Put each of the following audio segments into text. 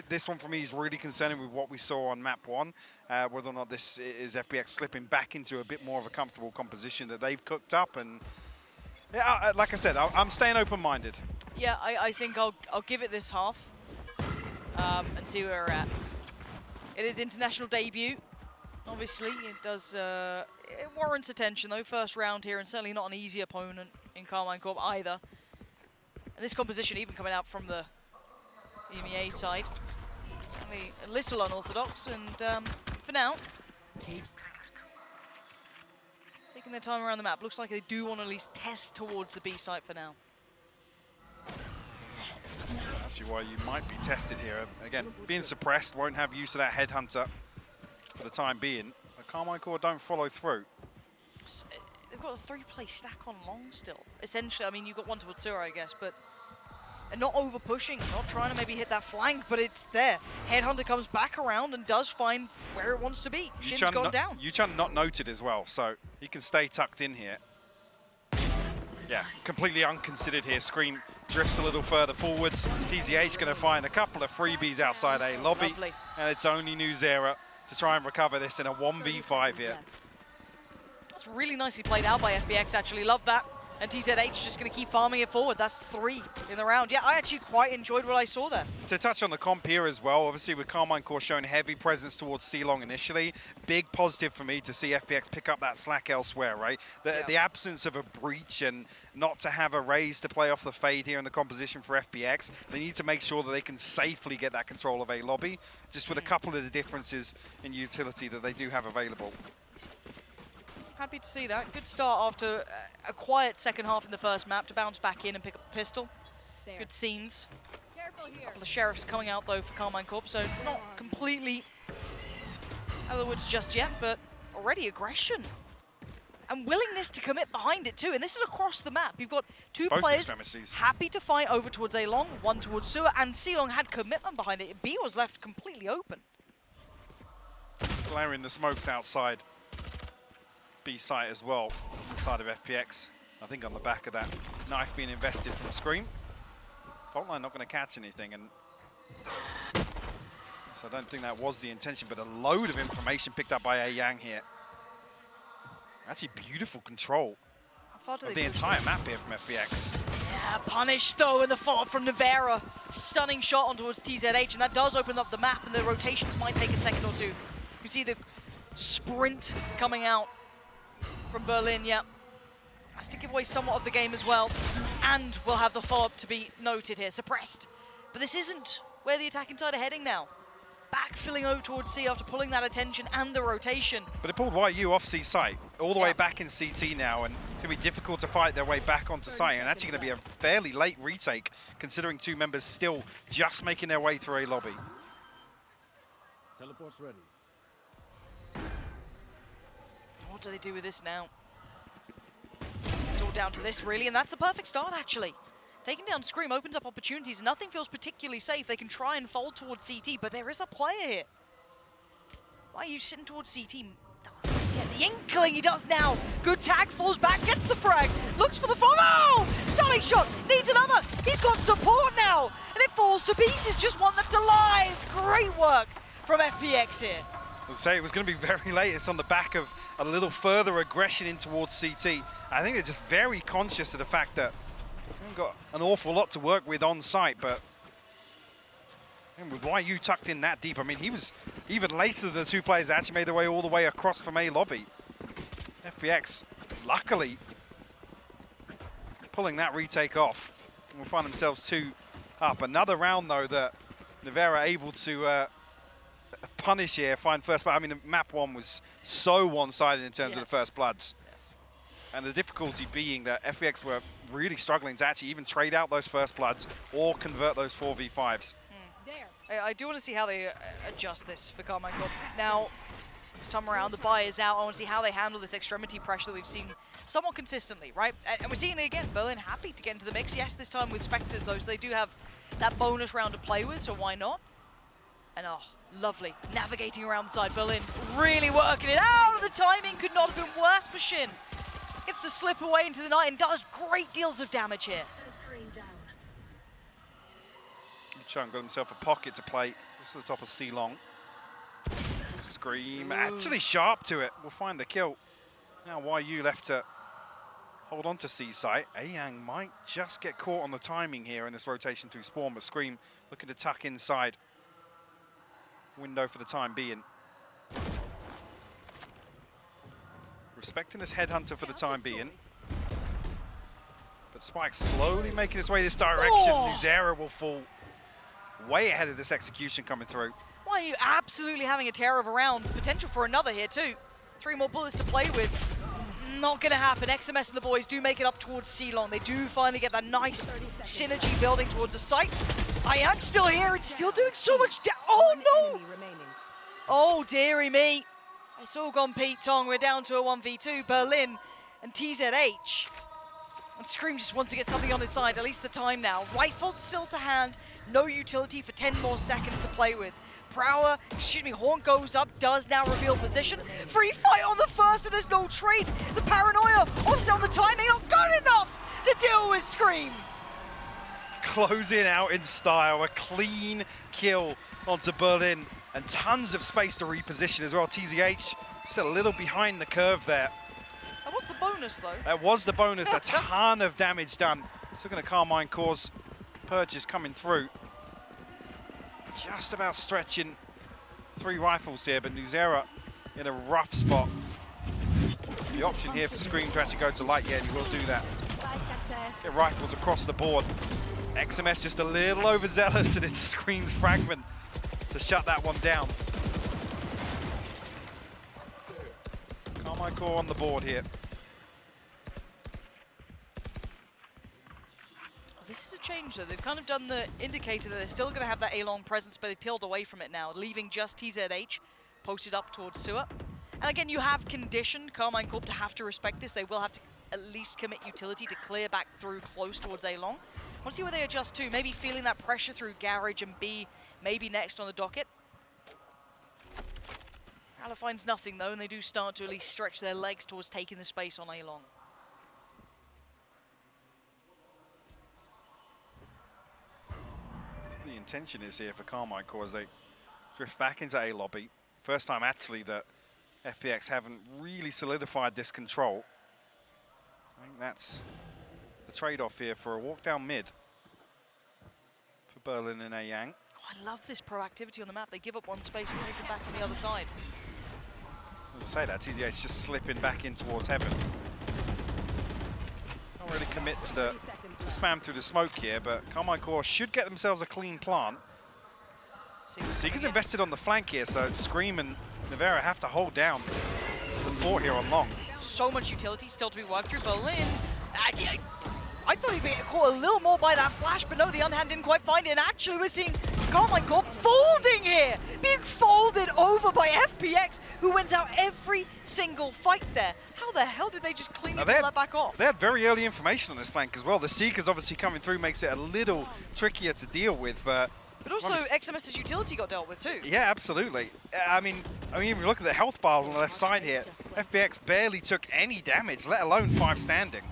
this one for me is really concerning with what we saw on map 1, whether or not this is FPX slipping back into a bit more of a comfortable composition that they've cooked up. And yeah, like I said, I'm staying open-minded. Yeah, I think I'll give it this half and see where we're at. It is international debut. Obviously, it does it warrants attention though. First round here, and certainly not an easy opponent in KARMINE Corp either. And this composition, even coming out from the EMEA side, certainly a little unorthodox. And for now, taking their time around the map. Looks like they do want to at least test towards the B site for now. That's why you might be tested here. Again, being suppressed, won't have use of that headhunter for the time being. But KARMINE Corp don't follow through. They've got a 3-play stack on long still. Essentially, I mean, you've got one towards Sura, I guess, but not over pushing, not trying to maybe hit that flank, but it's there. Headhunter comes back around and does find where it wants to be. Shin's gone down. Yuchan not noted as well, so he can stay tucked in here. Yeah, completely unconsidered here. Screen drifts a little further forwards. TZH going to find a couple of freebies outside A lobby. Lovely. And it's only Nuzera to try and recover this in a 1v5 here. That's really nicely played out by FPX, actually. Love that. And TZH just going to keep farming it forward. That's 3 in the round. Yeah, I actually quite enjoyed what I saw there. To touch on the comp here as well, obviously with KARMINE Corp showing heavy presence towards C-Long initially, big positive for me to see FPX pick up that slack elsewhere, right? The absence of a breach and not to have a raise to play off the fade here in the composition for FPX, they need to make sure that they can safely get that control of A lobby, just with a couple of the differences in utility that they do have available. Happy to see that. Good start after a quiet second half in the first map to bounce back in and pick up a pistol. There. Good scenes. The sheriffs coming out though for KARMINE Corp, so not completely out of the woods just yet, but already aggression. And willingness to commit behind it too, and this is across the map. You've got two players happy to fight over towards A-Long, one towards Sewer, and C-Long had commitment behind it. B was left completely open. Glaring the smokes outside B site as well, inside of FPX. I think on the back of that knife being invested from Scream. Faultline not going to catch anything, and so I don't think that was the intention, but a load of information picked up by A Yang here. Actually beautiful control of the entire map here from FPX. Yeah, punished though in the follow-up from Nuvera. Stunning shot on towards TZH, and that does open up the map, and the rotations might take a second or two. You see the sprint coming out from Berlin, yeah. Has to give away somewhat of the game as well. And we'll have the follow-up to be noted here, suppressed. But this isn't where the attacking side are heading now. Backfilling over towards C after pulling that attention and the rotation. But it pulled YU off C site, all the way back in CT now, and it's going to be difficult to fight their way back onto site, and actually going to be a fairly late retake, considering 2 members still just making their way through A lobby. Teleport's ready. What do they do with this now? It's all down to this, really, and that's a perfect start, actually. Taking down Scream opens up opportunities. Nothing feels particularly safe. They can try and fold towards CT, but there is a player here. Why are you sitting towards CT? Doesn't get the inkling. He does now. Good tag, falls back, gets the frag, looks for the follow. Oh! Stunning shot, needs another. He's got support now, and it falls to pieces. Just one that's alive. Great work from FPX here. I say it was going to be very late. It's on the back of a little further aggression in towards CT. I think they're just very conscious of the fact that they've got an awful lot to work with on site, but with YU tucked in that deep, I mean, he was even later than the 2 players that actually made their way all the way across from A lobby. FPX, luckily, pulling that retake off. We'll find themselves 2 up. Another round, though, that Nuvera able to punish here, find first blood. I mean, map 1 was so one-sided in terms of the first bloods. And the difficulty being that FPX were really struggling to actually even trade out those first bloods or convert those 4v5s. I do want to see how they adjust this for KARMINE Corp. Now, this time around, the buy is out. I want to see how they handle this extremity pressure that we've seen somewhat consistently, right? And we're seeing it again. Berlin happy to get into the mix. Yes, this time with Spectres, though, so they do have that bonus round to play with, so why not? And oh, lovely. Navigating around the side. Berlin really working it out. The timing could not have been worse for Shin. Gets to slip away into the night and does great deals of damage here. Chunk got himself a pocket to play. This is the top of C-Long. Scream, actually sharp to it. We'll find the kill. Now YU left to hold on to C-Site. Ayang might just get caught on the timing here in this rotation through spawn, but Scream looking to tuck inside. Window for the time being. Respecting this headhunter for the time being. But Spike slowly making his way this direction. Nuzera will fall way ahead of this execution coming through. Why are you absolutely having a tear of a round? Potential for another here too. 3 more bullets to play with. Not gonna happen. XMS and the boys do make it up towards C-Long. They do finally get that nice synergy building towards the site. Ayang's still here and still doing so much oh no! Oh dearie me. It's all gone Pete Tong. We're down to a 1v2. Berlin and TZH. And Scream just wants to get something on his side, at least the time now. Rifle still to hand. No utility for 10 more seconds to play with. Prowler, Horn goes up, does now reveal position. Free fight on the first, and there's no trade. The paranoia, also on the timing, not good enough to deal with Scream. Closing out in style, a clean kill onto Berlin, and tons of space to reposition as well. TZH still a little behind the curve there. That was the bonus though. That was the bonus, a ton of damage done. Still going to KARMINE Corp's purchase coming through. Just about stretching 3 rifles here, but Nuzera in a rough spot. The option here for Scream to actually go to light, yeah, and he will do that. Get rifles across the board. XMS just a little overzealous, and it's Scream's fragment to shut that one down. KARMINE Corp on the board here. This is a change though. They've kind of done the indicator that they're still going to have that A-long presence, but they've peeled away from it now, leaving just TZH posted up towards Sewer. And again, you have conditioned KARMINE Corp to have to respect this. They will have to at least commit utility to clear back through close towards A-long. I want to see where they adjust to. Maybe feeling that pressure through Garage and B, maybe next on the docket. Prowler finds nothing though, and they do start to at least stretch their legs towards taking the space on A-long. The intention is here for KARMINE Corp as they drift back into A lobby. First time actually that FPX haven't really solidified this control. I think that's the trade-off here for a walk down mid for Berlin and Ayang. Oh, I love this proactivity on the map. They give up one space and take it back on the other side. As I say that, TZH just slipping back in towards heaven. Can't really commit to the spam through the smoke here, but KARMINE Corp should get themselves a clean plant. Seeker's invested on the flank here, so Scream and Navera have to hold down the fort here on long. So much utility still to be worked through. Berlin, I thought he'd be caught a little more by that flash, but no, the unhand didn't quite find it. And actually, we're seeing KARMINE Corp folding here, being folded over by FPX, who wins out every single fight there. How the hell did they just cleanly pull that back off? They had very early information on this flank as well. The Seekers obviously coming through makes it a little trickier to deal with, but also XMS's utility got dealt with too. Yeah, absolutely. I mean, if you look at the health bars on the left side here, FPX barely took any damage, let alone 5 standing.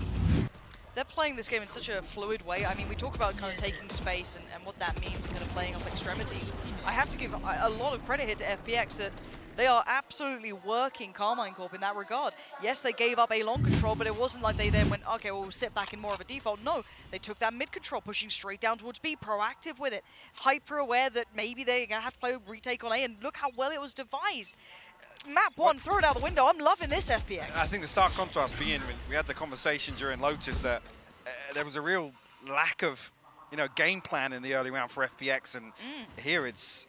They're playing this game in such a fluid way. I mean, we talk about kind of taking space and what that means and kind of playing off extremities. I have to give a lot of credit here to FPX that they are absolutely working KARMINE Corp in that regard. Yes, they gave up A-long control, but it wasn't like they then went, okay, well, we'll sit back in more of a default. No, they took that mid control, pushing straight down towards B, proactive with it, hyper aware that maybe they're going to have to play a retake on A, and look how well it was devised. Map 1, throw it out the window. I'm loving this FPX. I think the stark contrast being, we had the conversation during Lotus that there was a real lack of, game plan in the early round for FPX, and here it's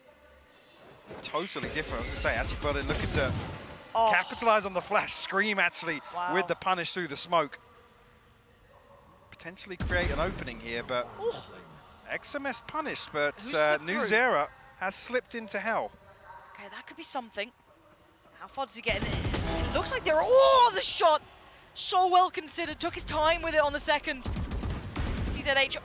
totally different. I was going to say, actually, Berlin looking to capitalize on the flash. Scream actually with the punish through the smoke. Potentially create an opening here, but XMS punished, but Nuzera has slipped into hell. Okay, that could be something. How far does he get? It looks like they're, the shot! So well considered, took his time with it on the second. TZH,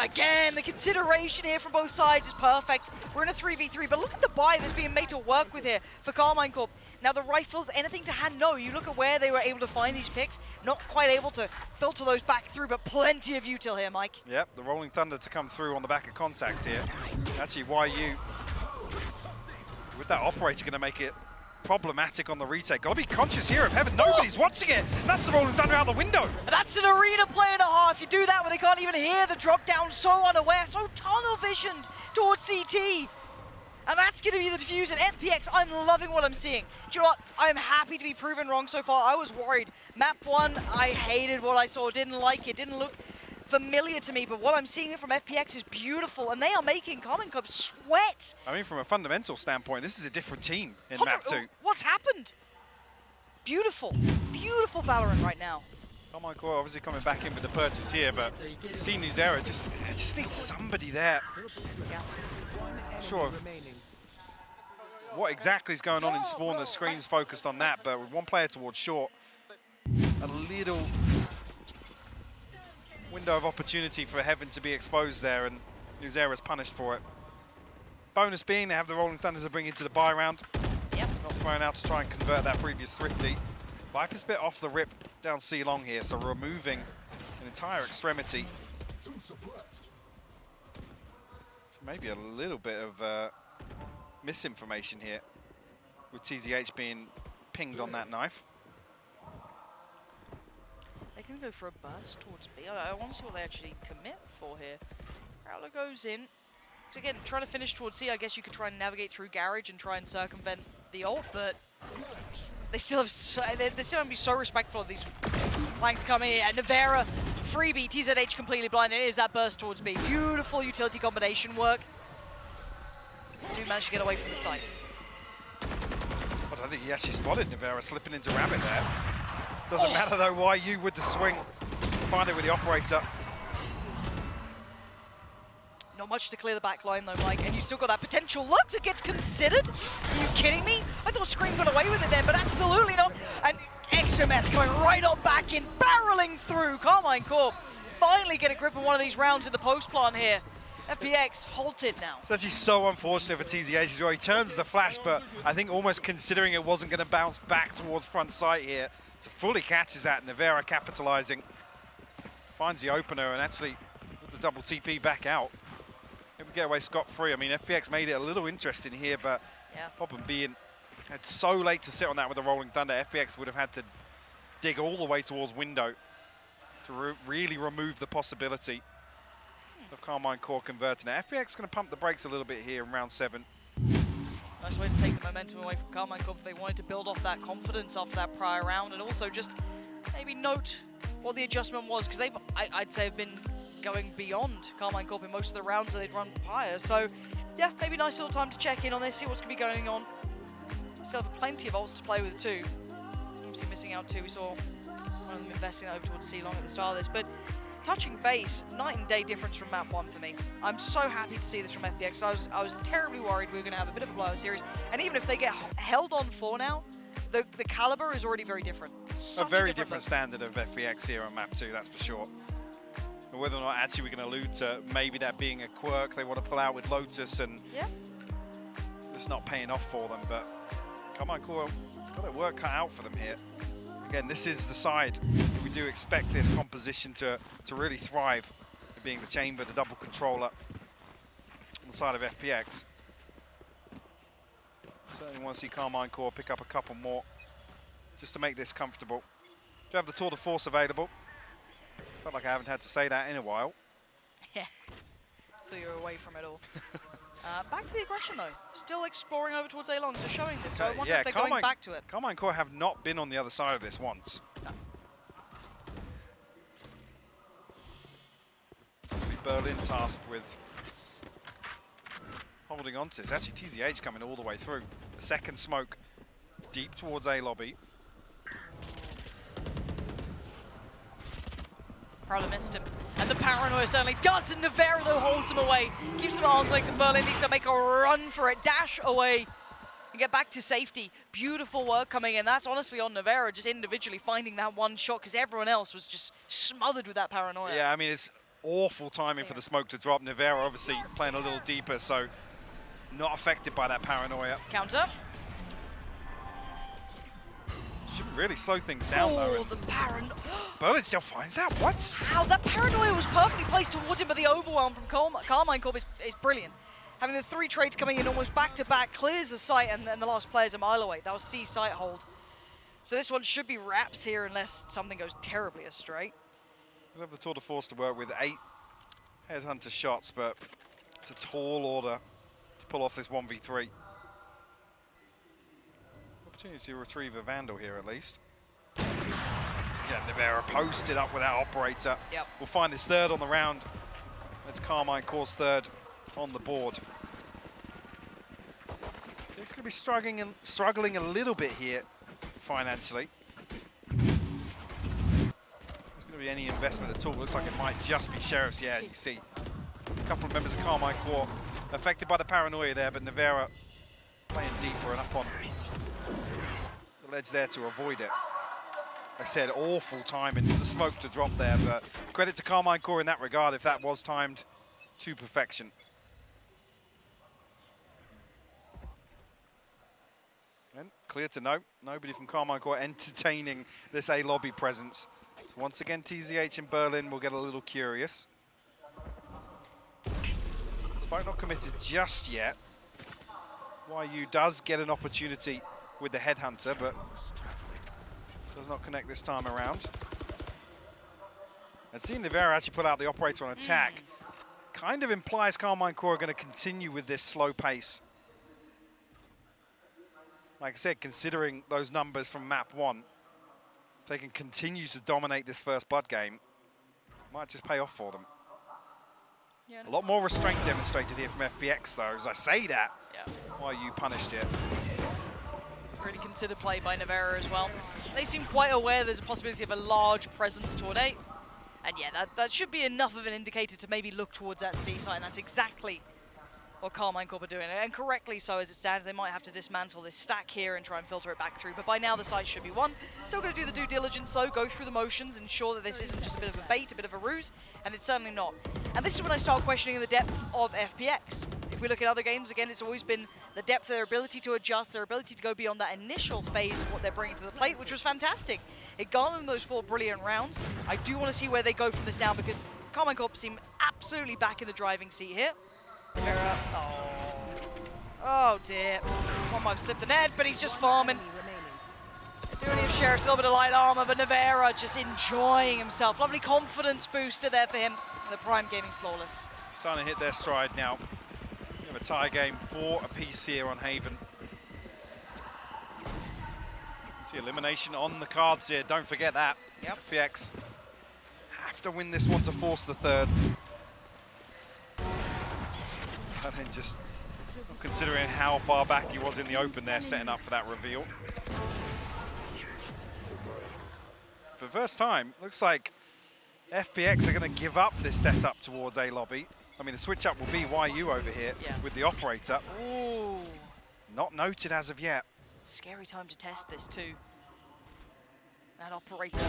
again, the consideration here from both sides is perfect. We're in a 3v3, but look at the buy that's being made to work with here for KARMINE Corp. Now the rifles, anything to hand? No, you look at where they were able to find these picks, not quite able to filter those back through, but plenty of util here, Mike. Yep, the Rolling Thunder to come through on the back of contact here. Actually, YU, with that operator, going to make it problematic on the retake. Got to be conscious here of heaven. Nobody's watching it. That's the Rolling Thunder out the window. That's an arena play and a half. You do that when they can't even hear the drop down, so unaware, so tunnel visioned towards CT. And that's going to be the diffuse. And FPX, I'm loving what I'm seeing. Do you know what? I'm happy to be proven wrong so far. I was worried. Map 1, I hated what I saw. Didn't like it. Didn't look familiar to me. But what I'm seeing from FPX is beautiful. And they are making KARMINE Corp sweat. I mean, from a fundamental standpoint, this is a different team in Map 2. What's happened? Beautiful. Beautiful Valorant right now. KARMINE Corp obviously coming back in with the purchase here, but you see Nuzera just needs somebody there. Sure. What exactly is going on in Spawn? The screen's focused on that, but with one player towards short, a little window of opportunity for Heaven to be exposed there, and Nuzera's punished for it. Bonus being they have the Rolling Thunder to bring into the buy round. Yep. Not thrown out to try and convert that previous Thrifty. Viper's bit off the rip down C long here, so removing an entire extremity. So maybe a little bit of misinformation here with TZH being pinged on that knife. They can go for a burst towards B. I want to see what they actually commit for here. Prowler goes in. So again, trying to finish towards C, I guess you could try and navigate through Garage and try and circumvent the ult, but they still have they still have to be so respectful of these flanks coming in. And Navera, freebie, TZH completely blind. It is that burst towards B. Beautiful utility combination work. Do manage to get away from the site. But I think he actually spotted Navera slipping into Rabbit there. Doesn't matter though, YU with the swing. Find it with the operator. Not much to clear the back line though, Mike, and you still got that potential look that gets considered. Are you kidding me? I thought Scream got away with it there, but absolutely not. And XMS coming right on back in, barreling through. KARMINE Corp finally get a grip on one of these rounds in the post plant here. FPX halted now. It's actually so unfortunate for TZH as well. He turns the flash, but I think almost considering it wasn't going to bounce back towards front sight here. So fully catches that, Navera capitalizing. Finds the opener and actually with the double TP back out. Maybe get away scot-free. I mean, FPX made it a little interesting here, but Problem being it's so late to sit on that with the Rolling Thunder. FPX would have had to dig all the way towards window to really remove the possibility of KARMINE Corp converting it. FPX is going to pump the brakes a little bit here in round 7. Nice way to take the momentum away from KARMINE Corp if they wanted to build off that confidence after that prior round, and also just maybe note what the adjustment was, because they've, I'd say, have been going beyond KARMINE Corp in most of the rounds that they'd run prior. So, yeah, maybe nice little time to check in on this, see what's going to be going on. Still have plenty of ults to play with too. Obviously missing out too. We saw one of them investing over towards C-Long at the start of this, but touching base, night and day difference from map 1 for me. I'm so happy to see this from FPX. I was terribly worried we were going to have a bit of a blowout series, and even if they get held on 4 now, the caliber is already very different. A very different standard of FPX here on map 2, that's for sure. And whether or not actually we can allude to maybe that being a quirk they want to pull out with Lotus and it's not paying off for them, but KARMINE Corp got their work cut out for them here. Again, this is the side we do expect this composition to really thrive, being the chamber, the double controller on the side of FPX. Certainly want to see KARMINE Corp pick up a couple more just to make this comfortable. Do have the tour de force available. Felt like I haven't had to say that in a while. Yeah, so you're away from it all. Back to the aggression though. Still exploring over towards A-Long, so showing this. So I wonder if they're going back to it. KARMINE Corp have not been on the other side of this once. No. It's going to be Berlin tasked with holding on to this. Actually, TZH coming all the way through. The second smoke deep towards A lobby. Prowler missed him. And the paranoia certainly does, and Navera though holds him away. Keeps him at arm's length, and Berlin needs to make a run for it. Dash away and get back to safety. Beautiful work coming in. That's honestly on Navera, just individually finding that one shot, because everyone else was just smothered with that paranoia. Yeah, I mean, it's Awful timing for the smoke to drop. Nivera obviously playing a little deeper, so not affected by that paranoia. Counter. Should really slow things down though. Oh, the paranoia. Berlin still finds that. What? How that paranoia was perfectly placed towards him, but the overwhelm from KARMINE CORP is brilliant. Having the 3 trades coming in almost back to back clears the site, and then the last player's a mile away. That was C site hold. So this one should be wraps here unless something goes terribly astray. We have the tour de force to work with 8 headhunter shots, but it's a tall order to pull off this 1v3. Opportunity to retrieve a Vandal here at least. Yeah, Nivera posted up with that operator. Yep. We'll find his 3rd on the round. That's KARMINE CORP's 3rd on the board. He's going to be struggling a little bit here financially. Be any investment at all. Looks like it might just be Sheriff's. Yeah, you see a couple of members of KARMINE CORP affected by the paranoia there, but Nivera playing deeper and up on the ledge there to avoid it. I said awful timing for the smoke to drop there, but credit to KARMINE CORP in that regard if that was timed to perfection. And clear to know, nobody from KARMINE CORP entertaining this A lobby presence. So once again, TZH in Berlin will get a little curious. Despite not committed just yet, YU does get an opportunity with the headhunter, but does not connect this time around. And seeing Nivera actually put out the operator on attack kind of implies KARMINE CORP are going to continue with this slow pace. Like I said, considering those numbers from map 1, if they can continue to dominate this first blood game, might just pay off for them. Yeah, a lot more restraint demonstrated here from FPX though. As I say that, why you punished it. Really considered play by Nivera as well. They seem quite aware there's a possibility of a large presence toward A. And yeah, that should be enough of an indicator to maybe look towards that C side, and that's exactly what KARMINE CORP are doing, and correctly so as it stands. They might have to dismantle this stack here and try and filter it back through, but by now the site should be won. Still going to do the due diligence though, go through the motions, ensure that this isn't just a bit of a bait, a bit of a ruse, and it's certainly not. And this is when I start questioning the depth of FPX. If we look at other games, again, it's always been the depth of their ability to adjust, their ability to go beyond that initial phase of what they're bringing to the plate, which was fantastic. It garnered those 4 brilliant rounds. I do want to see where they go from this now, because KARMINE CORP seem absolutely back in the driving seat here. Nivera, oh dear. One might have slipped the net, but he's just farming. Doing his Sheriff's a little bit of light armor, but Nivera just enjoying himself. Lovely confidence booster there for him. The Prime Gaming flawless. Starting to hit their stride now. We have a tie game for a piece here on Haven. You see elimination on the cards here. Don't forget that. Yep. FPX have to win this one to force the 3rd. And then just considering how far back he was in the open there, setting up for that reveal. For the first time, looks like FPX are going to give up this setup towards A lobby. I mean, the switch up will be YU over here with the operator. Ooh. Not noted as of yet. Scary time to test this too. That operator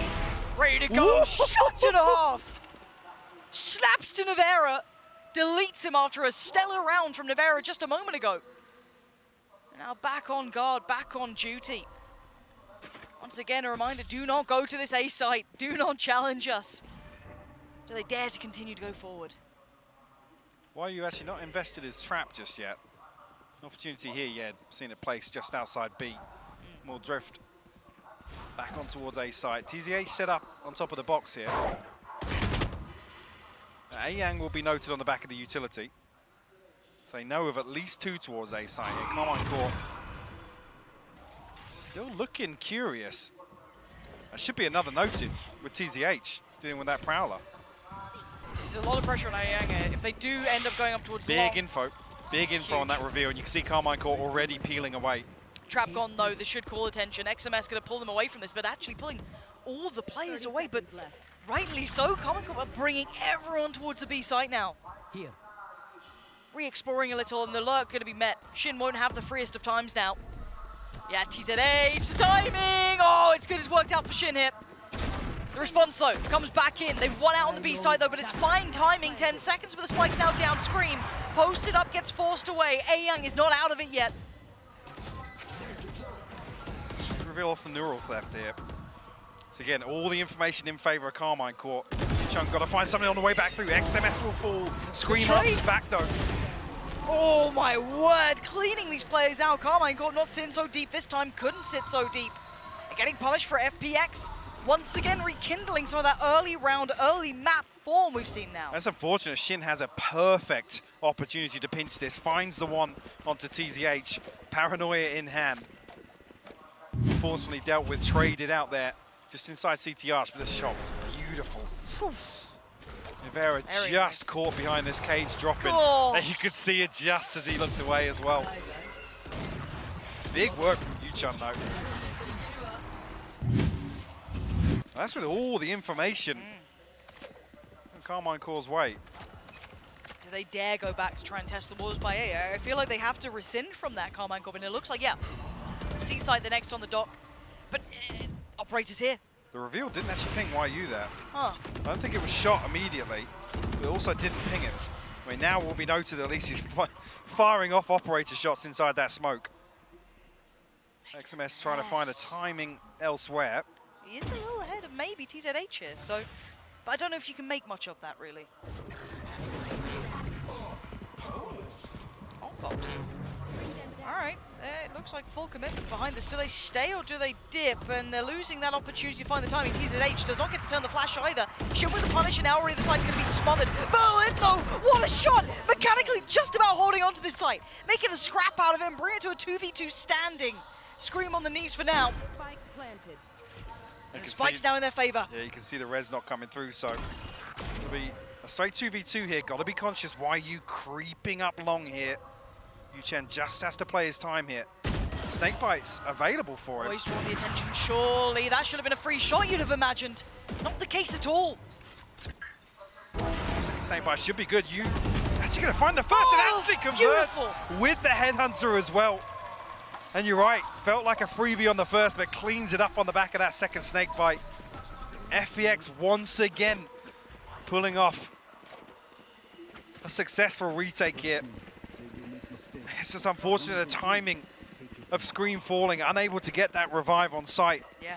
ready to go. Shot and a half. Snaps to Nivera. Deletes him after a stellar round from Nivera just a moment ago. And now back on guard, back on duty. Once again, a reminder, do not go to this A site. Do not challenge us. Do they dare to continue to go forward? Why are you actually not invested his trap just yet? An opportunity here, yeah, seen it placed just outside B. More drift. Back on towards A site. TZH set up on top of the box here. A-Yang will be noted on the back of the utility. So they know of at least 2 towards A side here. KARMINE CORP still looking curious. That should be another noted with TZH dealing with that Prowler. There's a lot of pressure on A-Yang here. If they do end up going up towards big info on that reveal, and you can see KARMINE CORP already peeling away. Trap gone though, this should call attention. XMS going to pull them away from this, but actually pulling all the players away, but rightly so. KARMINE CORP are bringing everyone towards the B site now. Here. Re-exploring a little, and the lurk going to be met. Shin won't have the freest of times now. Yeah, TZH, the timing! Oh, it's good, it's worked out for Shin here. The response, though, comes back in. They've won out on the B side, though, but it's fine timing. 10 seconds, but the spike's now down. Scream, posted up, gets forced away. A-Young is not out of it yet. Reveal off the neural theft here. So again, all the information in favor of Carmine Corp. Chunk got to find something on the way back through. XMS will fall. Scream answers back, though. Oh, my word. Cleaning these players out. Carmine Corp not sitting so deep this time. Couldn't sit so deep. They're getting punished for FPX. Once again, rekindling some of that early round, early map form we've seen now. That's unfortunate. Shin has a perfect opportunity to pinch this. Finds the one onto TZH. Paranoia in hand. Unfortunately dealt with, traded out there. Just inside CTR, but this shot was beautiful. Nivera just nice. Caught behind this cage dropping. Oh. And you could see it just as he looked away as well. Big work from Yuchun though. That's with all the information in Carmine Corp's way. Do they dare go back to try and test the waters by A? I feel like they have to rescind from that, Carmine Corp, and it looks like, yeah, Seaside the next on the dock. But operators here. The reveal didn't actually ping YU there. Huh. I don't think it was shot immediately, but it also didn't ping him. I mean, now will be noted at least he's firing off operator shots inside that smoke. XMS trying to find a timing elsewhere. He is a little ahead of maybe TZH here, so, but I don't know if you can make much of that, really. Oh, bolt. All right, it looks like full commitment behind this. Do they stay or do they dip? And they're losing that opportunity to find the timing. TZH does not get to turn the flash either. Shin with the punish, and now already the site's going to be smothered. Berlin, though, what a shot! Mechanically just about holding on to this site. Making a scrap out of it and bring it to a 2v2 standing. Scream on the knees for now. Spike planted. And the spike's now in their favor. Yeah, you can see the res not coming through, so it'll be a straight 2v2 here. Got to be conscious. YU creeping up long here. Yuchen just has to play his time here. Snake bites available for him. Oh, he's drawn the attention, surely. That should have been a free shot, you'd have imagined. Not the case at all. Snake bite should be good. You actually going to find the first, and actually converts with the headhunter as well. And you're right, felt like a freebie on the first, but cleans it up on the back of that second snake bite. FPX once again pulling off a successful retake here. It's just unfortunate the timing of Scream falling, unable to get that revive on site. Yeah.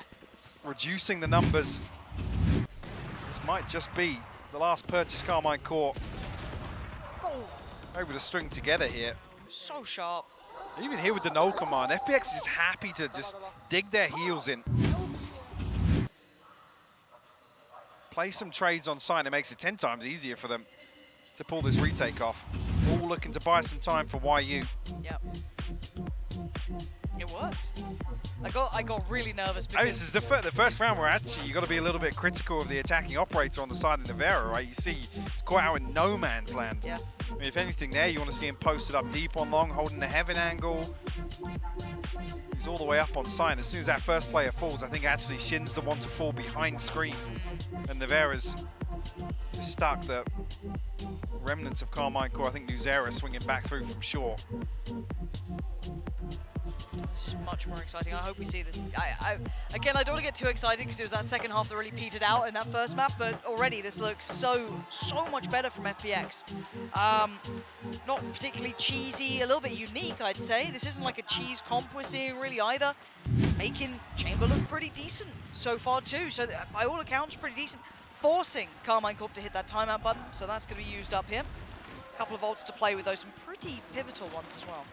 Reducing the numbers. This might just be the last purchase Carmine Corp. Oh. Able to string together here. So sharp. Even here with the null command, FPX is just happy to just dig their heels in. Play some trades on site, it makes it 10 times easier for them to pull this retake off. All looking to buy some time for YU. Yep. It works. I got really nervous because... I mean, this is the first round where actually you've got to be a little bit critical of the attacking operator on the side of Nivera, right? You see it's caught out in no man's land. Yeah. I mean, if anything there, you want to see him posted up deep on long, holding the heaven angle. He's all the way up on site. As soon as that first player falls, I think actually Shin's the one to fall behind Screen. And Nivera's just stuck the remnants of Carmine Corp. I think Nuzera swinging back through from shore. This is much more exciting. I hope we see this. Again, I don't want to get too excited because it was that second half that really petered out in that first map, but already this looks so much better from FPX. Not particularly cheesy, a little bit unique, I'd say. This isn't like a cheese comp we're seeing really either. Making Chamber look pretty decent so far too. So by all accounts, pretty decent. Forcing Carmine Corp to hit that timeout button, so that's going to be used up here. A couple of ults to play with, though, some pretty pivotal ones as well.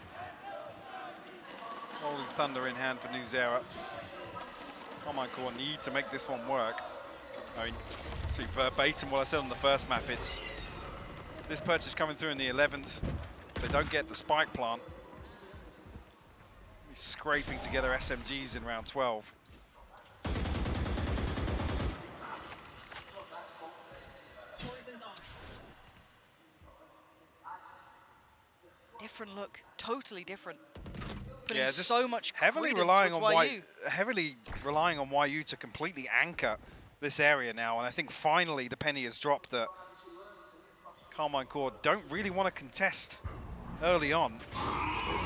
Holding Thunder in hand for Nuzera. Carmine Corp need to make this one work. I mean, see verbatim what I said on the first map, it's this purchase coming through in the 11th. If they don't get the spike plant, he's scraping together SMGs in round 12. Different look, totally different. Putting Yeah, just so much heavily credence relying on towards YU. heavily relying on YU to completely anchor this area now, and I think finally the penny has dropped that Carmine Corp don't really want to contest early on.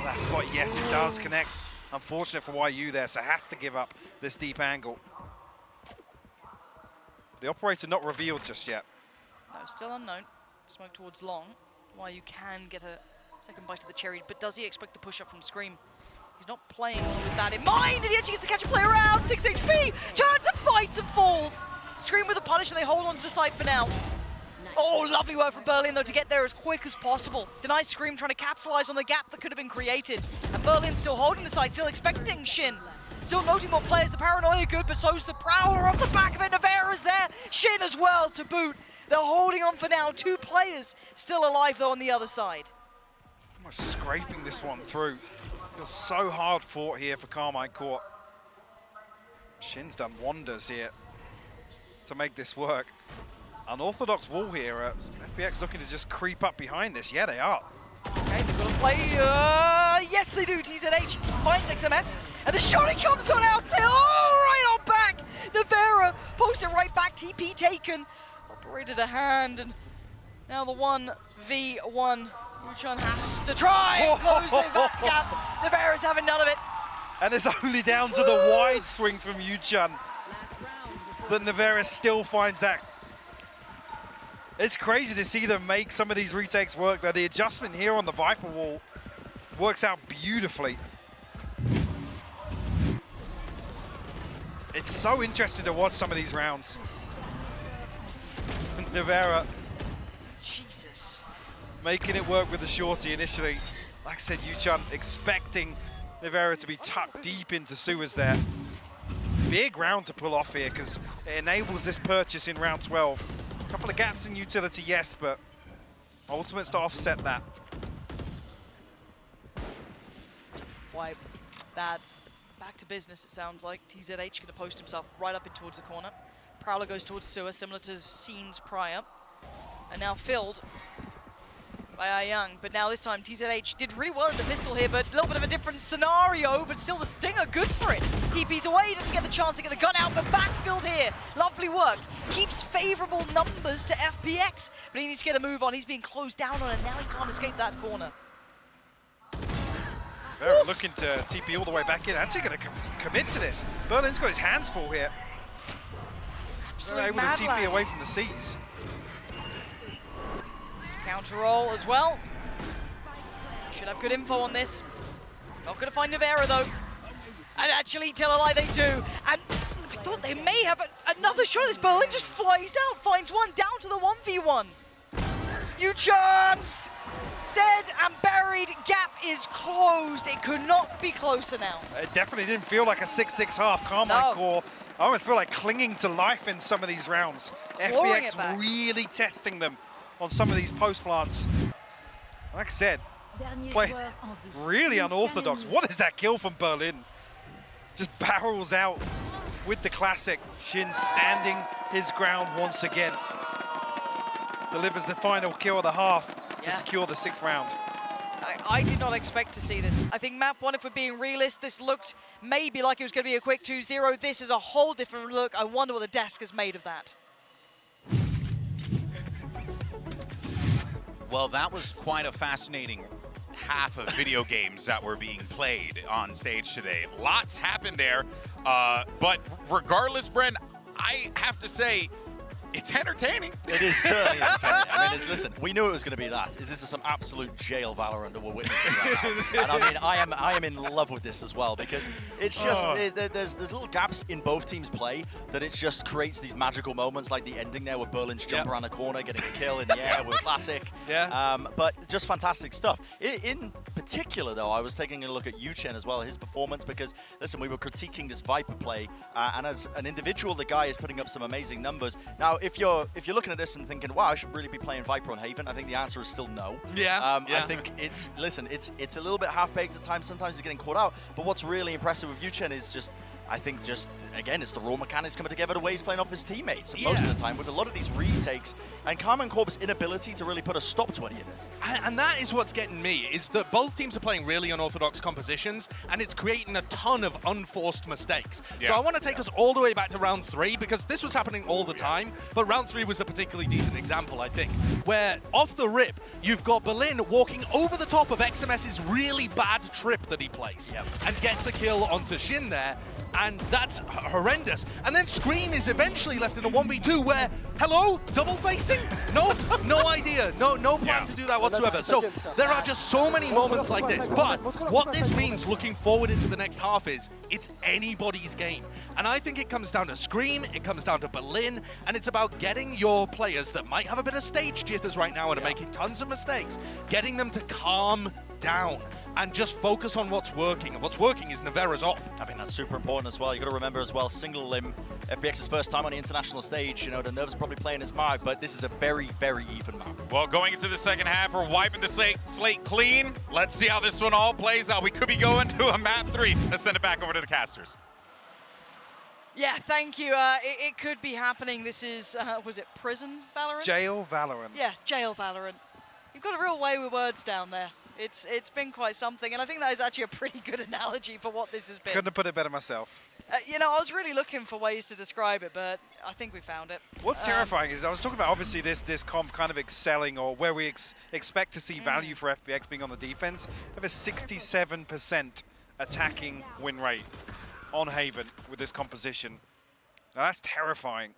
That spot, yes, it does connect. Unfortunate for YU there, so has to give up this deep angle. The operator not revealed just yet. No, still unknown. Smoke towards long, while you can get a second bite of the cherry, but does he expect the push-up from Scream? He's not playing with that in mind, and he actually gets to catch a player out. 6 HP, turns and fights and falls. Scream with a punish, and they hold on to the site for now. Oh, lovely work from Berlin, though, to get there as quick as possible. Denies Scream trying to capitalize on the gap that could have been created. And Berlin still holding the site, still expecting Shin. Still noting more players. The paranoia good, but so's the Prowler off the back of it. Navarra's there. Shin as well to boot. They're holding on for now. 2 players still alive, though, on the other side. Almost scraping this one through. Feels so hard fought here for KARMINE CORP. Shin's done wonders here to make this work. Unorthodox wall here. FPX looking to just creep up behind this. Yeah, they are. Okay, they've got to play. Yes, they do. TZH finds XMS. And the shot comes on out. Oh, right on back. Navarra posts it right back. TP taken. Operated a hand. And now the 1v1. Yuchan has to try and close the back gap. Navarra's having none of it. And it's only down to the wide swing from Yuchan that Navarra still finds that. It's crazy to see them make some of these retakes work, though. The adjustment here on the Viper wall works out beautifully. It's so interesting to watch some of these rounds. Navarra Jesus. making it work with the shorty initially. Like I said, Yuchan expecting Navarra to be tucked deep into sewers there. Big round to pull off here because it enables this purchase in round 12. A couple of gaps in utility, yes, but ultimates to offset that. Why, that's back to business, it sounds like. TZH going to post himself right up in towards the corner. Prowler goes towards sewer, similar to scenes prior. And now filled by Young, but now this time TZH did really well in the pistol here, but a little bit of a different scenario, but still the Stinger good for it. TP's away, doesn't get the chance to get the gun out, but backfilled here. Lovely work. Keeps favorable numbers to FPX, but he needs to get a move on. He's being closed down on, and now he can't escape that corner. They're looking to TP all the way back in. Actually going to commit to this. Berlin's got his hands full here. They're able to TP away from the C's. Counter roll as well. Should have good info on this. Not going to find Navarra though. And actually, tell a lie, they do. And I thought they may have another shot at this. Berlin just flies out, finds one, down to the 1v1. Yuchan! Dead and buried. Gap is closed. It could not be closer now. It definitely didn't feel like a 6-6 half. KARMINE CORP, I almost feel like clinging to life in some of these rounds. FPX really testing them on some of these post plants. Like I said, play really unorthodox. What is that kill from Berlin? Just barrels out with the classic. Shin standing his ground once again. Delivers the final kill of the half to secure the 6th round. I did not expect to see this. I think map 1, if we're being realist, this looked maybe like it was going to be a quick 2-0. This is a whole different look. I wonder what the desk has made of that. Well, that was quite a fascinating half of video games that were being played on stage today. Lots happened there, but regardless, Bren, I have to say, it's entertaining. It is certainly entertaining. I mean, listen, we knew it was going to be that. This is some absolute jail Valorant that we're witnessing right now. And I mean, I am in love with this as well because it's just there's little gaps in both teams' play that it just creates these magical moments, like the ending there where Berlin's jump around the corner, getting a kill in the air was classic. But just fantastic stuff. In particular, though, I was taking a look at Yuchen as well, his performance, because listen, we were critiquing this Viper play, and as an individual, the guy is putting up some amazing numbers. Now, if you're looking at this and thinking, wow, I should really be playing Viper on Haven, I think the answer is still no. I think it's a little bit half-baked at times. Sometimes you're getting caught out. But what's really impressive with Yuchen is just, I think again, it's the raw mechanics coming together the way he's playing off his teammates. And most of the time, with a lot of these retakes, and KARMINE CORP's inability to really put a stop to any of it. And that is what's getting me, is that both teams are playing really unorthodox compositions, and it's creating a ton of unforced mistakes. So I want to take us all the way back to round 3, because this was happening all the time, but round 3 was a particularly decent example, I think, where off the rip, you've got Berlin walking over the top of XMS's really bad trip that he placed, and gets a kill onto Shin there. and that's horrendous. And then Scream is eventually left in a 1v2 where, hello, double facing? No idea, no plan to do that whatsoever. So there are just so many moments like this, but what this means looking forward into the next half is it's anybody's game. And I think it comes down to Scream, it comes down to Berlin, and it's about getting your players that might have a bit of stage jitters right now and are making tons of mistakes, getting them to calm down and just focus on what's working. And what's working is Nevera's off. I mean, that's super important as well. You got to remember as well, single limb, FPX's first time on the international stage. You know, the nerves are probably playing his mark, but this is a very, very even map. Well, going into the second half, we're wiping the slate clean. Let's see how this one all plays out. We could be going to a map 3. Let's send it back over to the casters. Yeah, thank you. It could be happening. This is, was it Prison Valorant? Jail Valorant. Yeah, Jail Valorant. You've got a real way with words down there. It's been quite something, and I think that is actually a pretty good analogy for what this has been. Couldn't have put it better myself. You know, I was really looking for ways to describe it, but I think we found it. What's terrifying is I was talking about obviously this comp kind of excelling, or where we expect to see value for FPX being on the defense. They have a 67% attacking win rate on Haven with this composition. Now that's terrifying.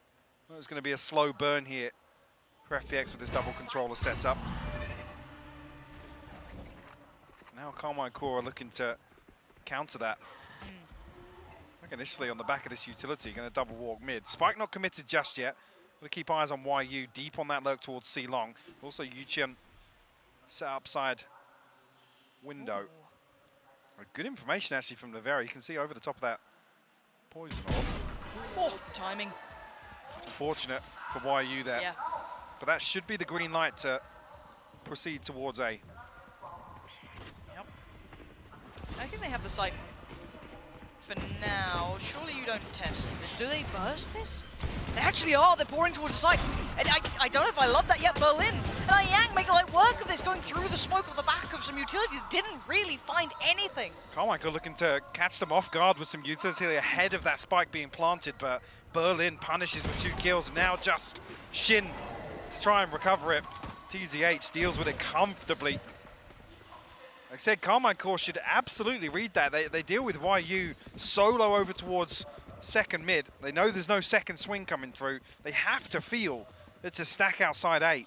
There's going to be a slow burn here for FPX with this double controller setup. Now KARMINE Corp are looking to counter that. Like initially on the back of this utility, going to double walk mid. Spike not committed just yet. Going to keep eyes on YU, deep on that lurk towards C long. Also Yuchen set upside window. Good information actually from Nevera. You can see over the top of that poison orb. Oh, timing. Unfortunate for YU there. Yeah. But that should be the green light to proceed towards A. Yep. I think they have the site for now. Surely you don't test this. Do they burst this? They actually are. They're pouring towards the site. And I don't know if I love that yet. Berlin and Yang make light work of this, going through the smoke of the back of some utility that didn't really find anything. KARMINE Corp looking to catch them off guard with some utility ahead of that spike being planted, but Berlin punishes with 2 kills. Now just Shin to try and recover it. TZH deals with it comfortably. Like I said, KARMINE Corp should absolutely read that. They deal with YU solo over towards second mid. They know there's no second swing coming through. They have to feel it's a stack outside 8.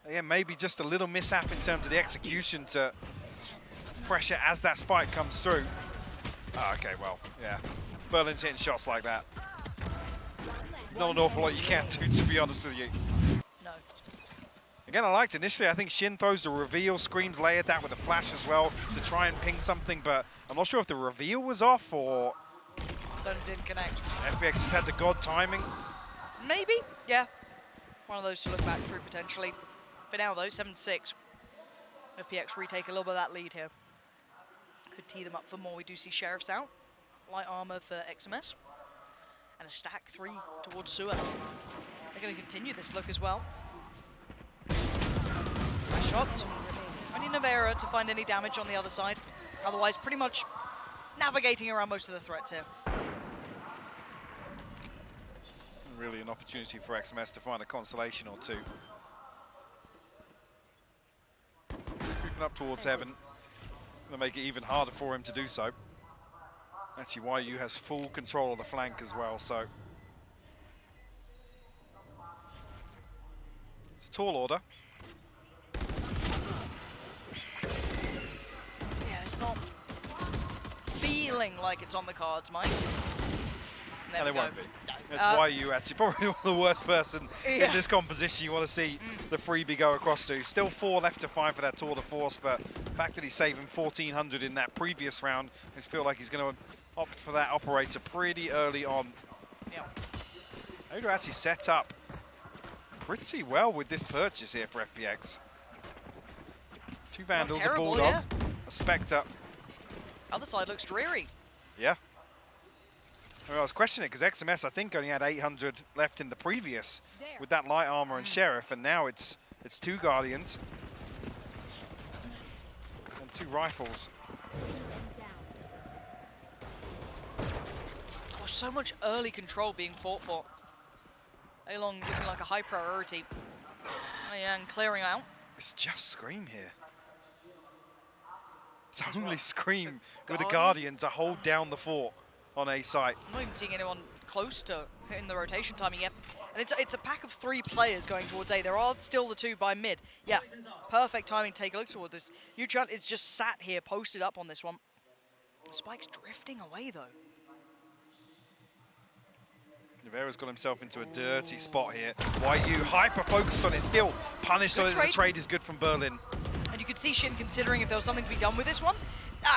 Again, maybe just a little mishap in terms of the execution to pressure as that spike comes through. Oh, okay, well, yeah. Berlin's hitting shots like that. Not an awful lot you can do, to be honest with you. No. Again, I liked initially. I think Shin throws the reveal, Screams layered that with a flash as well to try and ping something, but I'm not sure if the reveal was off or So didn't connect. FPX just had the god timing. Maybe, yeah. One of those to look back through potentially. For now though, 7-6. FPX retake a little bit of that lead here. Could tee them up for more. We do see Sheriffs out. Light armor for XMS. And a stack 3 towards Sewer. They're going to continue this look as well. Nice shots. Only Nevera to find any damage on the other side. Otherwise, pretty much navigating around most of the threats here. Really an opportunity for XMS to find a consolation or two. Creeping up towards Heaven. Going to make it even harder for him to do so. Actually, YU has full control of the flank as well, so. It's a tall order. Yeah, it's not feeling like it's on the cards, Mike. And they won't be. That's YU actually probably the worst person in this composition you want to see the freebie go across to. Still 4 left to find for that tour de force, but the fact that he's saving 1,400 in that previous round, I just feel like he's going to opt for that operator pretty early on. Yeah. Oda actually set up pretty well with this purchase here for FPX. 2 Vandals, a Bulldog, a Spectre. Other side looks dreary. Yeah. I was questioning it because XMS, I think, only had 800 left in the previous with that light armor and Sheriff, and now it's 2 Guardians and 2 rifles. Gosh, so much early control being fought for. Along looking like a high priority. And clearing out. It's just Scream here. It's only Scream with the Guardian to hold down the fort on A site. I'm not even seeing anyone close to hitting the rotation timing yet. And it's a pack of 3 players going towards A. There are still the 2 by mid. Yeah, perfect timing to take a look toward this. Yuchun is just sat here, posted up on this one. Spike's drifting away, though. Nivera's got himself into a dirty spot here. YU hyper-focused on it, still punished on it. The trade is good from Berlin. And you could see Shin considering if there was something to be done with this one.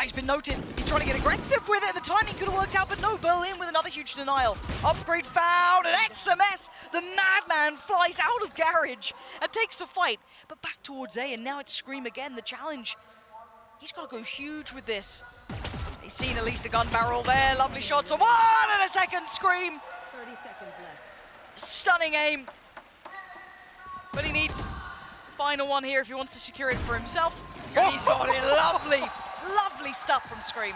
He's been noted. He's trying to get aggressive with it. The timing could have worked out, but no, Berlin with another huge denial. Upgrade found, and XMS, the madman, flies out of garage and takes the fight. But back towards A, and now it's Scream again, the challenge. He's got to go huge with this. He's seen at least a gun barrel there. Lovely shots on 1 and a second. Scream. 30 seconds left. Stunning aim. But he needs final one here if he wants to secure it for himself. And he's got it. Lovely, lovely stuff from Scream.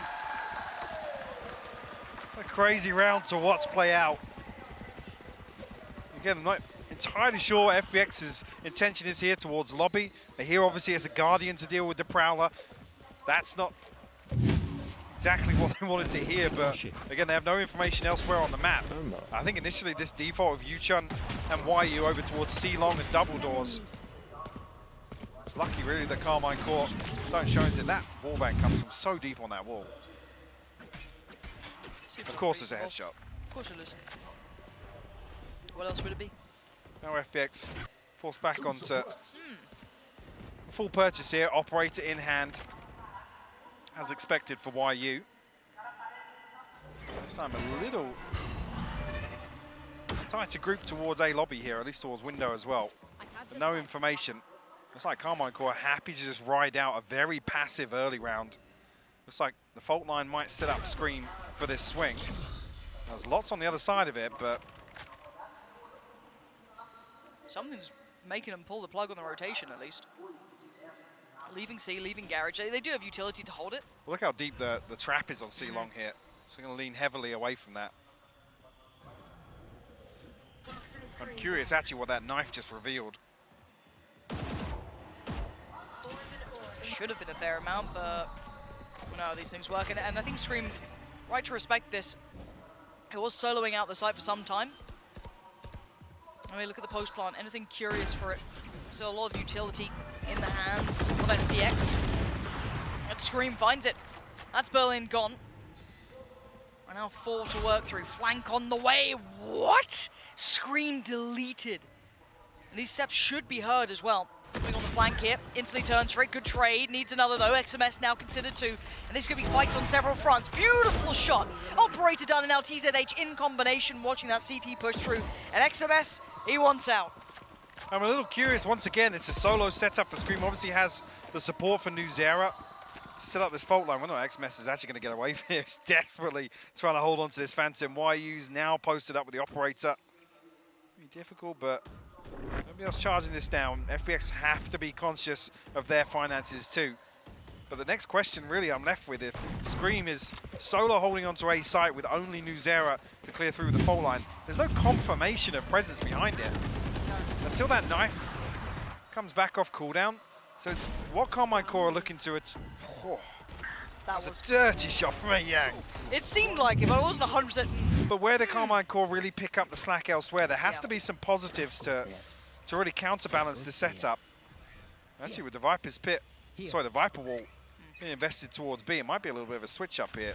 A crazy round to watch play out. Again, I'm not entirely sure what FBX's intention is here towards lobby. They're here obviously as a Guardian to deal with the Prowler. That's not exactly what they wanted to hear, but again, they have no information elsewhere on the map. I think initially this default of Yuchun and YU over towards C-Long and double doors. It's lucky really that Carmine Corp don't show anything. That wallbang comes from so deep on that wall. Of course it's a headshot. Of course it is. What else would it be? Now FBX forced back onto full purchase here, operator in hand. As expected for YU. This time a little tighter group towards A lobby here, at least towards window as well. But no information. Looks like Carmine Corp are happy to just ride out a very passive early round. Looks like the fault line might set up Scream for this swing. There's lots on the other side of it, but Something's making them pull the plug on the rotation at least. Leaving C, leaving garage. They do have utility to hold it. well, look how deep the trap is on C-Long here. So they're going to lean heavily away from that. I'm curious actually what that knife just revealed. Should have been a fair amount, but you know how these things work. And I think Scream, right to respect this, he was soloing out the site for some time. I mean, look at the post plant. Anything curious for it? Still a lot of utility in the hands of FPX. And Scream finds it. That's Berlin gone. And now 4 to work through. Flank on the way. What? Scream deleted. And these steps should be heard as well. Moving on the flank here. Instantly turns for it. Good trade. Needs another though. XMS now considered 2. And this could be fights on several fronts. Beautiful shot. Operator done, and now TZH in combination watching that CT push through. And XMS, he wants out. I'm a little curious, once again, it's a solo setup for Scream. Obviously has the support for Nuzera to set up this fault line. Well, no, XMS is actually going to get away from it. It's desperately trying to hold on to this Phantom. YU's now posted up with the operator. Be difficult, but nobody else charging this down. FBX have to be conscious of their finances too. But the next question really I'm left with, if Scream is solo holding onto A site with only Nuzera to clear through the fault line, there's no confirmation of presence behind it. Until that knife comes back off cooldown. So it's what Carmine Corp are looking to it. Oh, that was a dirty shot from A Yang. It seemed like it, but I wasn't 100%. But where do Carmine Corp really pick up the slack elsewhere? There has to be some positives to really counterbalance the setup. Actually, with the Viper's pit, sorry, the Viper wall being invested towards B, it might be a little bit of a switch up here.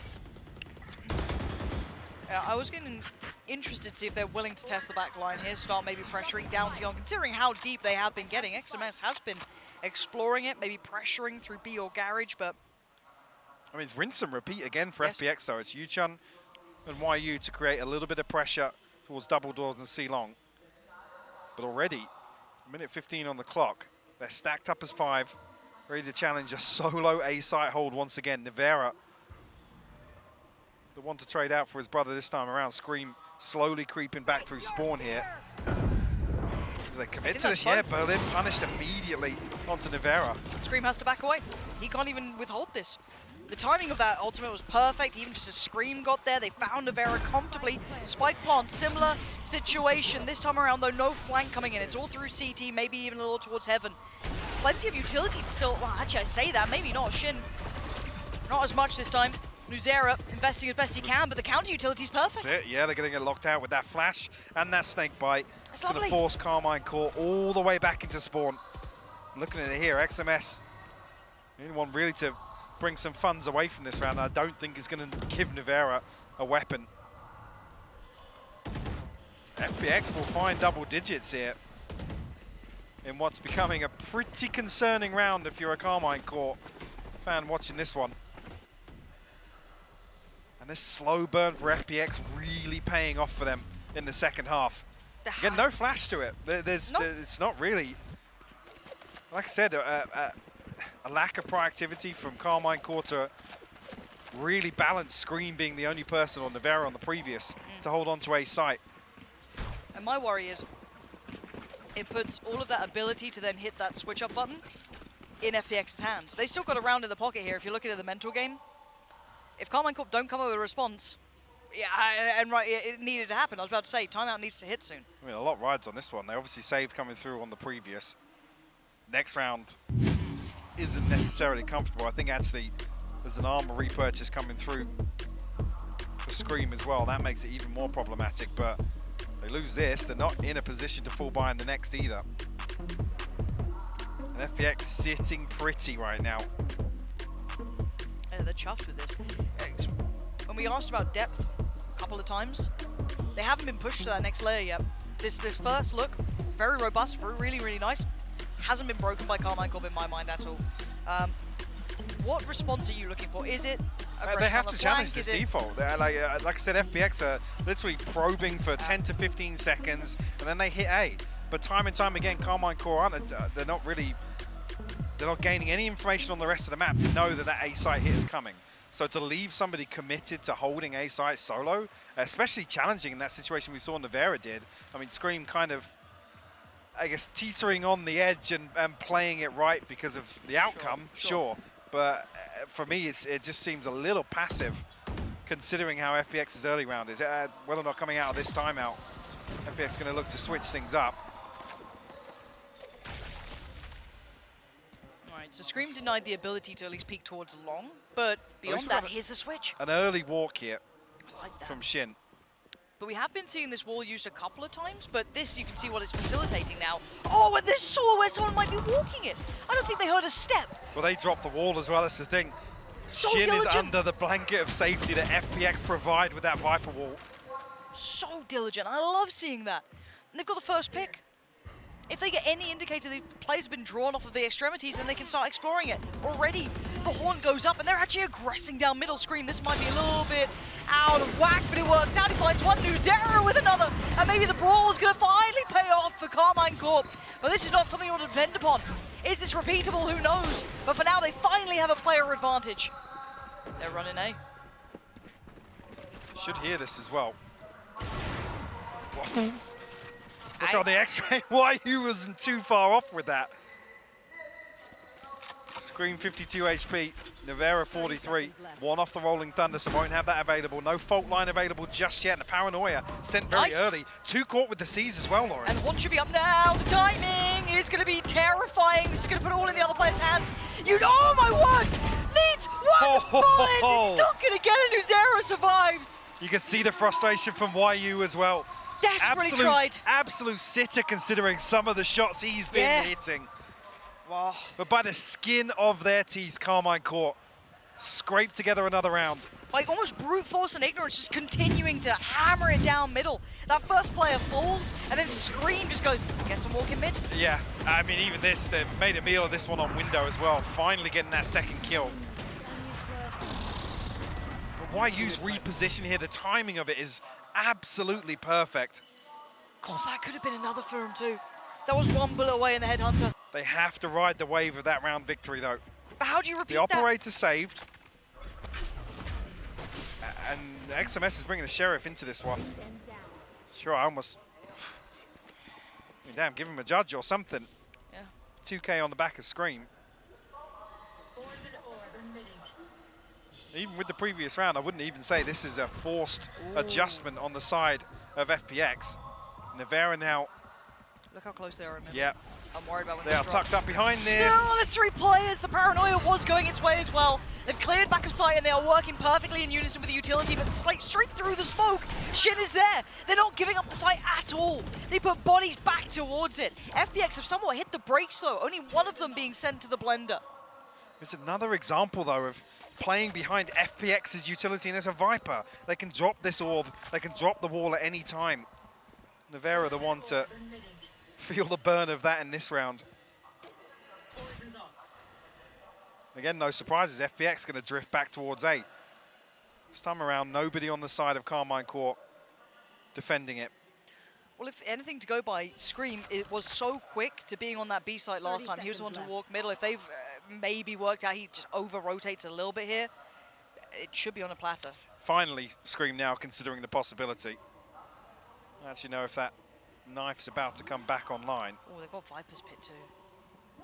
I was getting interested to see if they're willing to test the back line here, start maybe pressuring down C-Long, considering how deep they have been getting. XMS has been exploring it, maybe pressuring through B or garage, but I mean, it's rinse and repeat again for FPX, though. It's Yuchun and YU to create a little bit of pressure towards double doors and C-Long. But already, minute 15 on the clock, they're stacked up as 5, ready to challenge a solo A-site hold once again. Nivera, the one to trade out for his brother this time around. Scream slowly creeping back through spawn here. Do they commit to this? Yeah, Berlin punished immediately onto Nivera. Scream has to back away. He can't even withhold this. The timing of that ultimate was perfect. Even just as Scream got there, they found Nivera comfortably. Spike plant, similar situation. This time around, though, no flank coming in. It's all through CT, maybe even a little towards Heaven. Plenty of utility to still, well, actually I say that, maybe not. Shin Not as much this time. Nuzera investing as best he can, but the counter utility's perfect. That's it, yeah, they're going to get locked out with that flash and that snake bite. It's Going to lovely. force Carmine Corp all the way back into spawn. Looking at it here, XMS, anyone really to bring some funds away from this round, I don't think is going to give Nuvera a weapon. FPX will find double digits here in what's becoming a pretty concerning round if you're a Carmine Corp fan watching this one. And this slow burn for FPX really paying off for them in the second half. Again, no flash to it. It's not really, like I said, a lack of proactivity from Carmine Corp to really balance Scream being the only person on Nuvera on the previous to hold on to a site. And my worry is it puts all of that ability to then hit that switch up button in FPX's hands. They still got a round in the pocket here if you're looking at the mental game. If Carmine Corp don't come up with a response, yeah, and right, it needed to happen. I was about to say, timeout needs to hit soon. I mean, a lot rides on this one. They obviously saved coming through on the previous. Next round isn't necessarily comfortable. I think actually there's an armor repurchase coming through for Scream as well. That makes it even more problematic, but they lose this. They're not in a position to fall behind the next either. And FPX sitting pretty right now. They're chuffed with this. When we asked about depth a couple of times, they haven't been pushed to that next layer yet. This first look, very robust, really, really nice. Hasn't been broken by Carmine Corp in my mind at all. What response are you looking for? Is it they have to challenge flank? this default. Like I said, FPX are literally probing for 10 to 15 seconds, and then they hit A. But time and time again, Carmine Corp they're not really, they're not gaining any information on the rest of the map to know that that A site hit is coming. So to leave somebody committed to holding A site solo, especially challenging in that situation we saw Nuvera did. I mean, Scream kind of, I guess, teetering on the edge and playing it right because of the outcome, sure. But for me, it just seems a little passive considering how FPX's early round is. Whether or not coming out of this timeout, FPX is going to look to switch things up. All right, so Scream denied the ability to at least peek towards long, but beyond that, here's the switch. An early walk here I like that. from Shin. But we have been seeing this wall used a couple of times, but this, you can see what it's facilitating now. Oh, and this saw where someone might be walking it. I don't think they heard a step. Well, they dropped the wall as well, that's the thing. Shin is under the blanket of safety that FPX provide with that Viper wall. So diligent. I love seeing that. And they've got the first pick. If they get any indicator the players have been drawn off of the extremities, then they can start exploring it. Already, the horn goes up, and they're actually aggressing down middle. Scream, this might be a little bit out of whack, but it works out. He finds one, Nuzera with another, and maybe the brawl is going to finally pay off for Carmine Corp. But this is not something you want to depend upon. Is this repeatable? Who knows? But for now, they finally have a player advantage. They're running A. Should hear this as well. Look on the X-ray. YU wasn't too far off with that. Scream 52 HP, Nuvera 43. One off the Rolling Thunder, so won't have that available. No fault line available just yet. And the Paranoia sent very early. Two caught with the C's as well, Lauren. And one should be up now. The timing is going to be terrifying. This is going to put it all in the other player's hands. Oh my word! Needs one bullet. It's not going to get it. Nuzera survives. You can see the frustration from YU as well. Desperately tried. Absolute sitter considering some of the shots he's been hitting. Wow. But by the skin of their teeth, Carmine Corp scraped together another round. Like almost brute force and ignorance, just continuing to hammer it down middle. That first player falls, and then Scream just goes, guess I'm walking mid. Yeah, I mean, even this, they've made a meal of this one on window as well. Finally getting that second kill. But YU's reposition here, the timing of it is absolutely perfect. God, that could have been another for him too. That was one bullet away in the Headhunter. They have to ride the wave of that round victory, though. But how do you repeat the that? operator saved. And XMS is bringing the Sheriff into this one. Sure, I almost... I mean, damn, give him a judge or something. Yeah. 2K on the back of Scream. Even with the previous round, I wouldn't even say this is a forced adjustment on the side of FPX. Nuvera now. Look how close they are. Yeah. I'm worried about when they are tucked up behind this. No, there's three players. The Paranoia was going its way as well. They've cleared back of sight and they are working perfectly in unison with the utility, but straight through the smoke, Shin is there. They're not giving up the site at all. They put bodies back towards it. FPX have somewhat hit the brakes though, only one of them being sent to the blender. It's another example though of playing behind FPX's utility, and there's a Viper. They can drop this orb, they can drop the wall at any time. Nevera the one to feel the burn of that in this round. Again, no surprises, FPX going to drift back towards A. This time around, nobody on the side of Carmine Corp defending it. Well, if anything to go by, Scream, it was so quick to being on that B site last time. He was the one to walk middle. If they've maybe worked out, he just over-rotates a little bit here. It should be on a platter. Finally, Scream now considering the possibility. I actually know if that knife's about to come back online. Oh, they've got Viper's Pit too.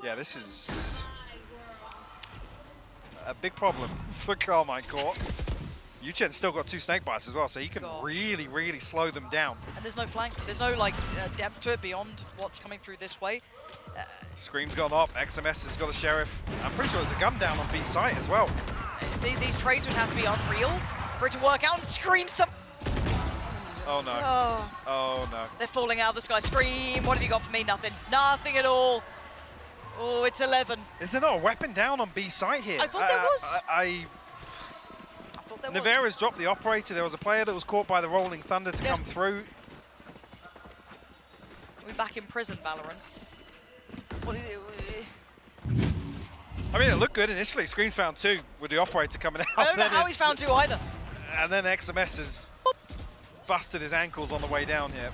Yeah, this is a big problem for Carmine Corp. Yuchen's still got 2 snake bites as well, so he can really, really slow them down. And there's no flank, there's no like depth to it beyond what's coming through this way. Scream's gone up, XMS has got a Sheriff. I'm pretty sure there's a gun down on B site as well. These trades would have to be unreal for it to work out. Scream some. Oh no. Oh. Oh no. They're falling out of the sky. Scream, what have you got for me? Nothing. Nothing at all. Oh, it's 11. Is there not a weapon down on B site here? I thought there was. I thought there Nevera's dropped the operator. There was a player that was caught by the Rolling Thunder to come through. We're back in prison, Valorant. What is it? I mean, it looked good initially. Scream found 2 with the operator coming out. I don't know how he's found 2 either. And then XMS has busted his ankles on the way down here.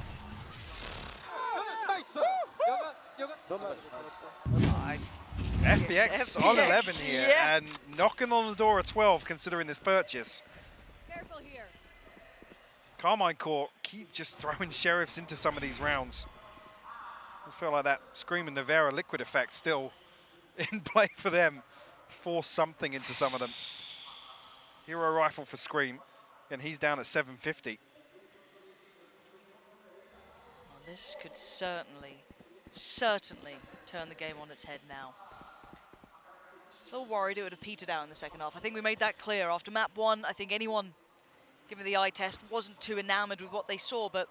FPX on 11 here, yeah. and knocking on the door at 12 considering this purchase. Careful here. Carmine Corp keep just throwing Sheriffs into some of these rounds. I feel like that Scream and Nevera liquid effect still in play for them. Force something into some of them. Hero rifle for Scream, and he's down at 750. Well, this could certainly turn the game on its head now. So worried it would have petered out in the second half. I think we made that clear. After map 1, I think anyone, given the eye test, wasn't too enamored with what they saw, but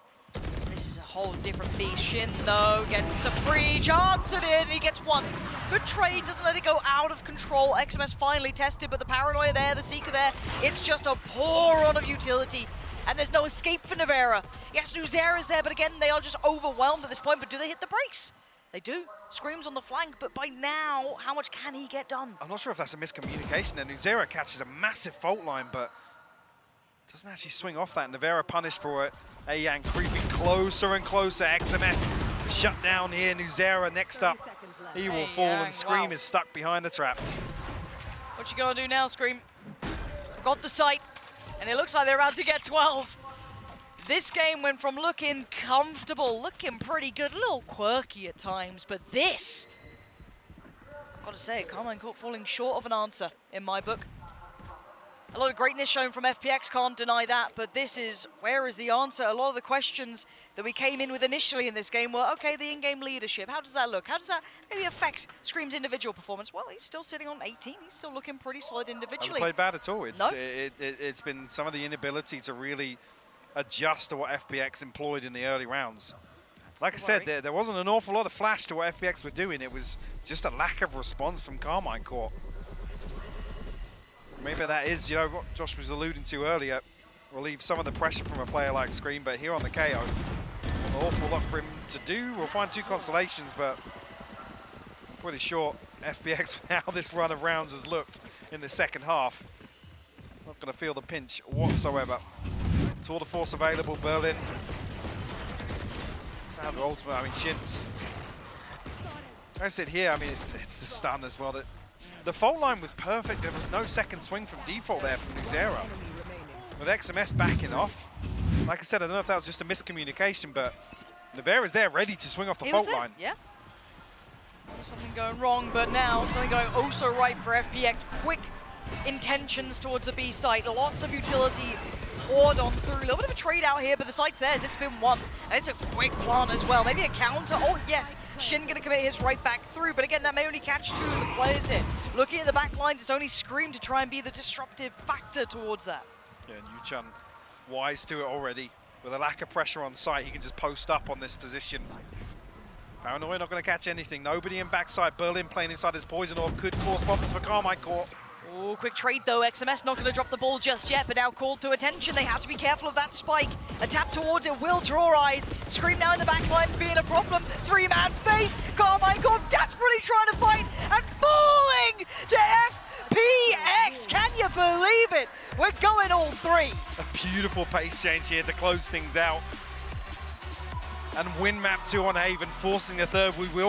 this is a whole different beast. Shin, though, gets a free chance at it, and he gets 1. Good trade, doesn't let it go out of control. XMS finally tested, but the Paranoia there, the Seeker there, it's just a pour on of utility. And there's no escape for Nevera. Yes, Nuzera's there, but again, they are just overwhelmed at this point, but do they hit the brakes? They do. Screams on the flank, but by now, how much can he get done? I'm not sure if that's a miscommunication there. Nuzera catches a massive fault line, but doesn't actually swing off that. Nevera punished for it. Ayan creeping closer and closer. XMS shut down here. Nuzera next up. He will fall, and Scream is stuck behind the trap. What you gonna do now, Scream? Got the sight, and it looks like they're about to get 12. This game went from looking comfortable, looking pretty good, a little quirky at times, but this, gotta say, Carmine Corp falling short of an answer in my book. A lot of greatness shown from FPX, can't deny that, but this is, where is the answer? A lot of the questions that we came in with initially in this game were, okay, the in-game leadership, how does that look? How does that maybe affect Scream's individual performance? Well, he's still sitting on 18, he's still looking pretty solid individually. Hasn't played bad at all. No. It's been some of the inability to really adjust to what FPX employed in the early rounds. Like I said, there wasn't an awful lot of flash to what FPX were doing. It was just a lack of response from Carmine Corp. Maybe that is, you know, what Josh was alluding to earlier, relieve some of the pressure from a player like Scream, but here on the KO, an awful lot for him to do. We'll find 2 consolations, but I'm pretty sure FPX, how this run of rounds has looked in the second half, not going to feel the pinch whatsoever. Tour de force available, Berlin. Have the ultimate, I mean, Shins. Like I said here, I mean, it's the stun as well. The fault line was perfect. There was no second swing from default there from Nuzera. With XMS backing off. Like I said, I don't know if that was just a miscommunication, but Nevera's there ready to swing off the fault line. Yeah. There was something going wrong, but now something going oh so right for FPX. Quick intentions towards the B site. Lots of utility poured on through. A little bit of a trade out here, but the site's theirs. It's been won. And it's a quick plant as well. Maybe a counter. Oh, yes. Shin going to commit his right back through. But again, that may only catch 2 of the players here. Looking at the back lines, it's only Scream to try and be the disruptive factor towards that. Yeah, and Yuchun wise to it already. With a lack of pressure on site, he can just post up on this position. Paranoia not going to catch anything. Nobody in backside. Berlin playing inside his poison orb could cause problems for Carmine Corp. Oh, quick trade though. XMS not going to drop the ball just yet, but now called to attention. They have to be careful of that spike. A tap towards it will draw eyes. Scream now in the back lines being a problem. 3-man face. Carmine Corp desperately trying to fight and falling to FPX. Can you believe it? We're going all 3. A beautiful pace change here to close things out. And win map 2 on Haven, forcing the third. We will